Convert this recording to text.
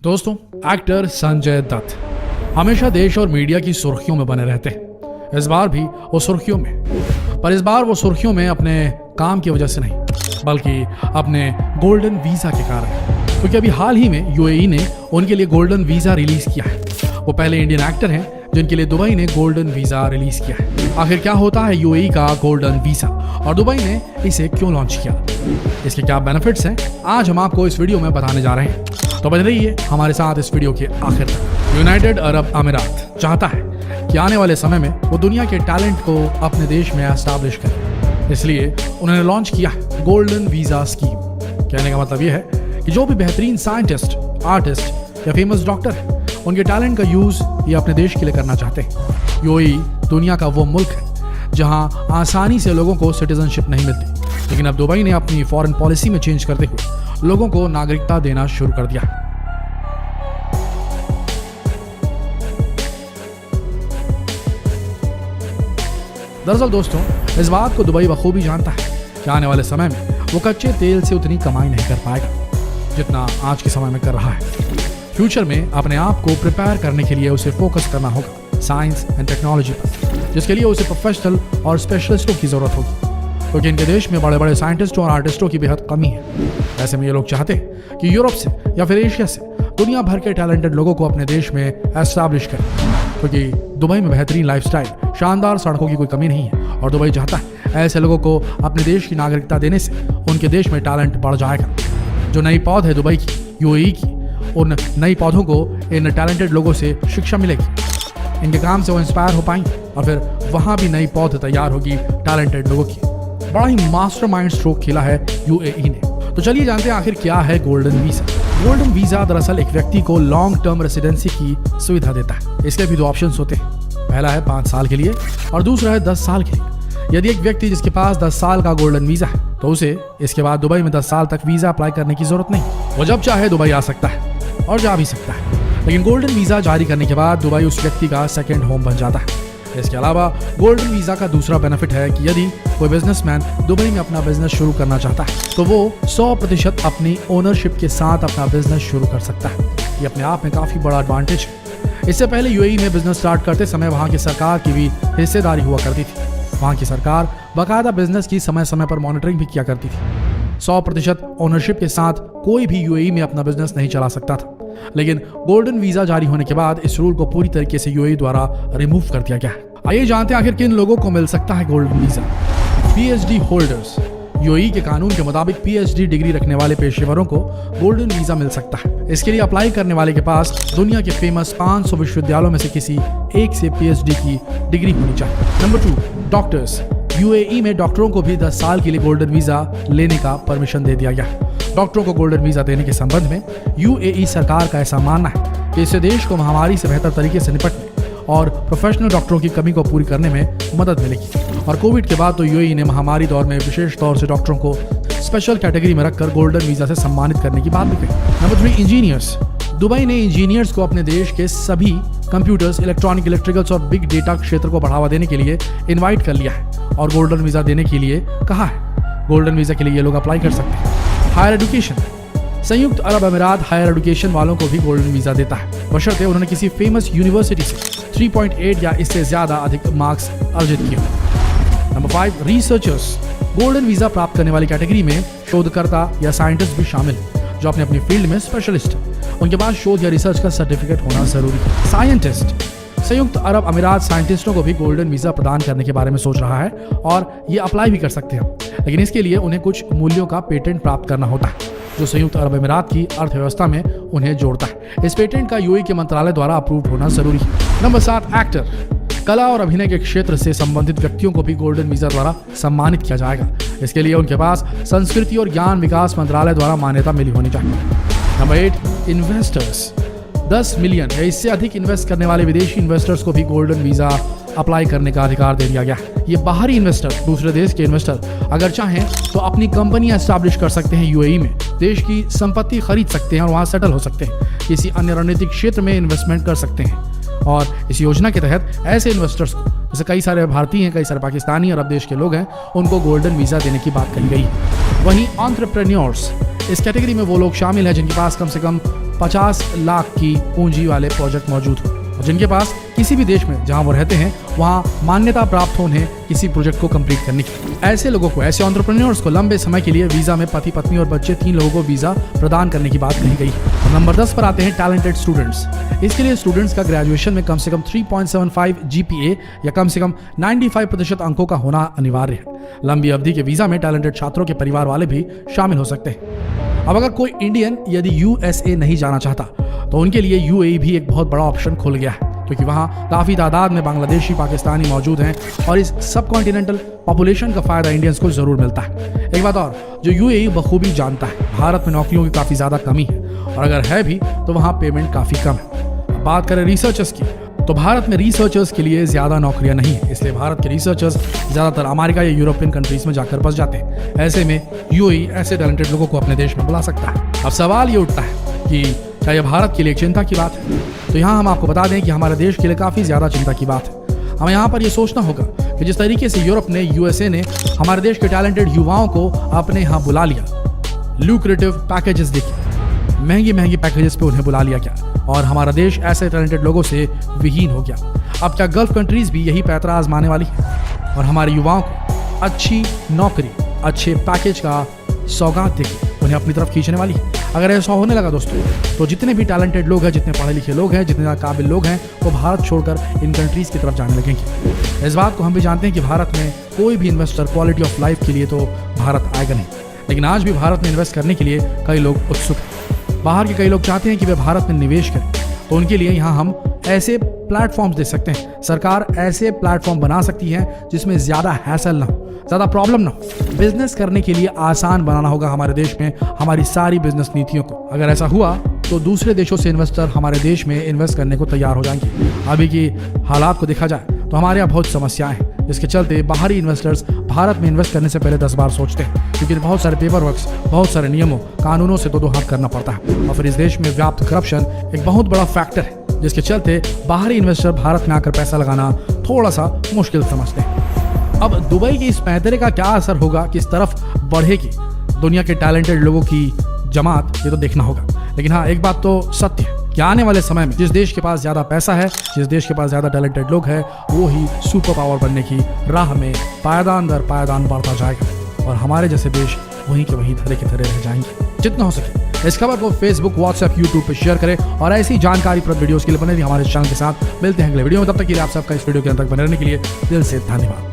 दोस्तों, एक्टर संजय दत्त हमेशा देश और मीडिया की सुर्खियों में बने रहते हैं। इस बार भी वो सुर्खियों में, पर इस बार वो सुर्खियों में अपने काम की वजह से नहीं, बल्कि अपने गोल्डन वीजा के कारण। क्योंकि अभी हाल ही में यूएई ने उनके लिए गोल्डन वीजा रिलीज किया है। वो पहले इंडियन एक्टर हैं जिनके लिए दुबई ने गोल्डन वीजा रिलीज किया है। आखिर क्या होता है यूएई का गोल्डन वीजा और दुबई ने इसे क्यों लॉन्च किया, इसके क्या बेनिफिट्स हैं, आज हम आपको इस वीडियो में बताने जा रहे हैं। तो बने रहिए हमारे साथ इस वीडियो के आखिर तक। यूनाइटेड अरब अमीरात चाहता है कि आने वाले समय में वो दुनिया के टैलेंट को अपने देश में एस्टैब्लिश करे, इसलिए उन्होंने लॉन्च किया गोल्डन वीजा स्कीम। कहने का मतलब ये है कि जो भी बेहतरीन साइंटिस्ट, आर्टिस्ट या फेमस डॉक्टर है, उनके टैलेंट का यूज ये अपने देश के लिए करना चाहते हैं। यूएई दुनिया का वो मुल्क है जहां आसानी से लोगों को सिटीजनशिप नहीं मिलती, लेकिन अब दुबई ने अपनी फॉरेन पॉलिसी में चेंज करते हुए लोगों को नागरिकता देना शुरू कर दिया। दरअसल दोस्तों, इस बात को दुबई बखूबी जानता है कि आने वाले समय में वो कच्चे तेल से उतनी कमाई नहीं कर पाएगा जितना आज के समय में कर रहा है। फ्यूचर में अपने आप को प्रिपेयर करने के लिए उसे फोकस करना होगा साइंस एंड टेक्नोलॉजी पर, जिसके लिए उसे प्रोफेशनल और स्पेशलिस्टों की जरूरत होगी, क्योंकि इनके देश में बड़े बड़े साइंटिस्टों और आर्टिस्टों की बेहद कमी है। ऐसे में ये लोग चाहते हैं कि यूरोप से या फिर एशिया से दुनिया भर के टैलेंटेड लोगों को अपने देश में एस्टैब्लिश करें, क्योंकि दुबई में बेहतरीन लाइफस्टाइल, शानदार सड़कों की कोई कमी नहीं है और दुबई चाहता है ऐसे लोगों को अपने देश की नागरिकता देने से उनके देश में टैलेंट बढ़ जाएगा। जो नई पौध है दुबई की, यूएई की, उन नई पौधों को इन टैलेंटेड लोगों से शिक्षा मिलेगी, इनके काम से वो इंस्पायर हो पाएंगे और फिर वहां भी नई पौध तैयार होगी टैलेंटेड लोगों की। बड़ा ही मास्टरमाइंड स्ट्रोक खेला है यूएई ने। तो चलिए जानते हैं आखिर क्या है गोल्डन वीजा। गोल्डन वीजा दरअसल एक व्यक्ति को लॉन्ग टर्म रेसिडेंसी की सुविधा देता है। इसके भी दो ऑप्शंस होते हैं, पहला है 5 साल के लिए और दूसरा है 10 साल के लिए। यदि एक व्यक्ति जिसके पास 10 साल का गोल्डन वीजा है तो उसे इसके बाद दुबई में 10 साल तक वीजा अप्लाई करने की जरूरत नहीं। वो जब चाहे दुबई आ सकता है और जा भी सकता है, लेकिन गोल्डन वीजा जारी करने के बाद दुबई उस व्यक्ति का सेकेंड होम बन जाता है। इसके अलावा गोल्डन वीजा का दूसरा बेनिफिट है कि यदि कोई बिजनेसमैन दुबई में अपना बिजनेस शुरू करना चाहता है तो वो 100% अपनी ओनरशिप के साथ अपना बिजनेस शुरू कर सकता है। ये अपने आप में काफी बड़ा एडवांटेज है। इससे पहले यूएई में बिजनेस स्टार्ट करते समय वहां की सरकार की भी हिस्सेदारी हुआ करती थी। वहां की सरकार बाकायदा बिजनेस की समय समय पर मॉनिटरिंग भी किया करती थी। 100% ओनरशिप के साथ कोई भी यूएई में अपना बिजनेस नहीं चला सकता था, लेकिन गोल्डन वीजा जारी होने के बाद इस रूल को पूरी तरीके से यूएई द्वारा रिमूव कर दिया गया है। आइए जानते हैं आखिर किन लोगों को मिल सकता है golden visa. PhD holders. UAE के कानून के मुताबिक पीएचडी डिग्री रखने वाले पेशेवरों को गोल्डन वीजा मिल सकता है। इसके लिए अप्लाई करने वाले के पास दुनिया के फेमस 500 विश्वविद्यालयों में से किसी एक से पीएचडी की डिग्री होनी चाहिए। Number 2, doctors. यूएई में डॉक्टरों को भी 10 साल के लिए गोल्डन वीजा लेने का परमिशन दे दिया गया है। डॉक्टरों को गोल्डन वीजा देने के संबंध में यूएई सरकार का ऐसा मानना है कि इससे देश को महामारी से बेहतर तरीके से निपटने और प्रोफेशनल डॉक्टरों की कमी को पूरी करने में मदद मिलेगी। और कोविड के बाद तो यूएई ने महामारी दौर में विशेष तौर से डॉक्टरों को स्पेशल कैटेगरी में रखकर गोल्डन वीजा से सम्मानित करने की बात भी कही। Number 3, engineers. दुबई ने इंजीनियर्स को अपने देश के सभी कंप्यूटर्स, इलेक्ट्रॉनिक, इलेक्ट्रिकल्स और बिग डेटा क्षेत्र को बढ़ावा देने के लिए इन्वाइट कर लिया है और गोल्डन वीजा देने के लिए कहा है। गोल्डन वीजा के लिए ये लोग अप्लाई कर सकते हैं। Higher education. संयुक्त अरब अमीरात हायर एजुकेशन वालों को भी गोल्डन वीजा देता है, बशर्ते उन्होंने किसी फेमस यूनिवर्सिटी से 3.8 या इससे ज्यादा अधिक मार्क्स अर्जित किए। Number 5, researchers. गोल्डन वीजा प्राप्त करने वाली कैटेगरी में शोधकर्ता या साइंटिस्ट भी शामिल हैं जो अपनी फील्ड में स्पेशलिस्ट है। उनके पास शोध या रिसर्च का सर्टिफिकेट होना जरूरी है। साइंटिस्ट। संयुक्त अरब अमीरात साइंटिस्टों को भी गोल्डन वीजा प्रदान करने के बारे में सोच रहा है और ये अप्लाई भी कर सकते हैं, लेकिन इसके लिए उन्हें कुछ मूल्यों का पेटेंट प्राप्त करना होता है जो संयुक्त अरब अमीरात की अर्थव्यवस्था में उन्हें जोड़ता है। इस पेटेंट का यूएई के मंत्रालय द्वारा अप्रूव होना जरूरी है। Number 7, actor. कला और अभिनय के क्षेत्र से संबंधित व्यक्तियों को भी गोल्डन वीजा द्वारा सम्मानित किया जाएगा। इसके लिए उनके पास संस्कृति और ज्ञान विकास मंत्रालय द्वारा मान्यता मिली होनी चाहिए। Number 8, investors. 10 मिलियन या इससे अधिक इन्वेस्ट करने वाले विदेशी इन्वेस्टर्स को भी गोल्डन वीजा अप्लाई करने का अधिकार दे दिया गया है। ये बाहरी इन्वेस्टर, दूसरे देश के इन्वेस्टर अगर चाहें तो अपनी कंपनी एस्टैब्लिश कर सकते हैं यूएई में, देश की संपत्ति खरीद सकते हैं और वहां सेटल हो सकते हैं, किसी अन्य रणनीतिक क्षेत्र में इन्वेस्टमेंट कर सकते हैं। और इस योजना के तहत ऐसे इन्वेस्टर्स को, जैसे कई सारे भारतीय हैं, कई सारे पाकिस्तानी, अरब देश के लोग हैं, उनको गोल्डन वीजा देने की बात कही गई है। वहीं एंटरप्रेन्योर्स, इस कैटेगरी में वो लोग शामिल हैं जिनके पास कम से कम 50 लाख की पूंजी वाले प्रोजेक्ट मौजूद हो और जिनके पास किसी भी देश में जहां वो रहते हैं वहां मान्यता प्राप्त हो उन्हें किसी प्रोजेक्ट को कंप्लीट करने की। ऐसे लोगों को, ऐसे एंटरप्रेन्योर्स को लंबे समय के लिए वीजा में पति पत्नी और बच्चे 3 लोगों को वीजा प्रदान करने की बात कही गई। और नंबर 10 पर आते हैं टैलेंटेड स्टूडेंट्स। इसके लिए स्टूडेंट्स का ग्रेजुएशन में कम से कम 3.75 GPA या कम से कम 95% अंकों का होना अनिवार्य है। लंबी अवधि के वीजा में टैलेंटेड छात्रों के परिवार वाले भी शामिल हो सकते हैं। अब अगर कोई इंडियन यदि USA नहीं जाना चाहता तो उनके लिए UAE भी एक बहुत बड़ा ऑप्शन खुल गया है, क्योंकि वहाँ काफ़ी तादाद में बांग्लादेशी, पाकिस्तानी मौजूद हैं और इस सब कॉन्टिनेंटल पॉपुलेशन का फायदा इंडियंस को जरूर मिलता है। एक बात और, जो UAE बखूबी जानता है, भारत में नौकरियों की काफ़ी ज़्यादा कमी है और अगर है भी तो वहाँ पेमेंट काफ़ी कम है। अब बात करें रिसर्चर्स की, तो भारत में रिसर्चर्स के लिए ज़्यादा नौकरियां नहीं है, इसलिए भारत के रिसर्चर्स ज़्यादातर अमेरिका या यूरोपियन कंट्रीज में जाकर बस जाते हैं। ऐसे में UAE ऐसे टैलेंटेड लोगों को अपने देश में बुला सकता है। अब सवाल ये उठता है कि क्या यह भारत के लिए चिंता की बात है? तो यहाँ हम आपको बता दें कि हमारे देश के लिए काफ़ी ज़्यादा चिंता की बात है। हमें यहाँ पर यह सोचना होगा कि जिस तरीके से यूरोप ने, USA ने हमारे देश के टैलेंटेड युवाओं को अपने यहाँ बुला लिया, ल्यूक्रेटिव पैकेजेस देखे, महंगी पैकेजेस पे उन्हें बुला लिया क्या, और हमारा देश ऐसे टैलेंटेड लोगों से विहीन हो गया। अब क्या गल्फ कंट्रीज भी यही पैतरा आजमाने वाली है और हमारे युवाओं को अच्छी नौकरी, अच्छे पैकेज का सौगात देके उन्हें अपनी तरफ खींचने वाली है? अगर ऐसा होने लगा दोस्तों, तो जितने भी टैलेंटेड लोग हैं, जितने पढ़े लिखे लोग हैं, जितने काबिल लोग हैं, वो भारत छोड़कर इन कंट्रीज की तरफ जाने लगेंगे। इस बात को हम भी जानते हैं कि भारत में कोई भी इन्वेस्टर क्वालिटी ऑफ लाइफ के लिए तो भारत आएगा नहीं, लेकिन आज भी भारत में इन्वेस्ट करने के लिए कई लोग उत्सुक हैं। बाहर के कई लोग चाहते हैं कि वे भारत में निवेश करें, तो उनके लिए यहाँ हम ऐसे प्लेटफॉर्म्स दे सकते हैं। सरकार ऐसे प्लेटफॉर्म बना सकती है जिसमें ज़्यादा हैसल ना हो, ज़्यादा प्रॉब्लम ना हो। बिजनेस करने के लिए आसान बनाना होगा हमारे देश में हमारी सारी बिजनेस नीतियों को। अगर ऐसा हुआ तो दूसरे देशों से इन्वेस्टर हमारे देश में इन्वेस्ट करने को तैयार हो जाएंगे। अभी की हालात को देखा जाए तो हमारे यहाँ बहुत समस्याएं हैं, जिसके चलते बाहरी इन्वेस्टर्स भारत में इन्वेस्ट करने से पहले 10 बार सोचते हैं, क्योंकि बहुत सारे पेपर वर्क्स, बहुत सारे नियमों कानूनों से दो हाथ करना पड़ता है। और फिर इस देश में व्याप्त करप्शन एक बहुत बड़ा फैक्टर है, जिसके चलते बाहरी इन्वेस्टर भारत में आकर पैसा लगाना थोड़ा सा मुश्किल समझते हैं। अब दुबई के इस पैतरे का क्या असर होगा, किस तरफ बढ़ेगी दुनिया के टैलेंटेड लोगों की जमात, ये तो देखना होगा। लेकिन हाँ, एक बात तो सत्य है कि आने वाले समय में जिस देश के पास ज़्यादा पैसा है, जिस देश के पास ज़्यादा टैलेंटेड लोग हैं, वो ही सुपर पावर बनने की राह में पायदान दर पायदान बढ़ता जाएगा और हमारे जैसे देश वहीं के वहीं धरे के धरे रह जाएंगे। जितना हो सके इस खबर को फेसबुक, व्हाट्सएप, यूट्यूब पर शेयर करें और ऐसी जानकारीप्रद वीडियोस के लिए बने रहिए हमारे चैनल के साथ। मिलते हैं अगले वीडियो में, तब तक के लिए आप सबका इस वीडियो के अंत तक बने रहने के लिए दिल से धन्यवाद।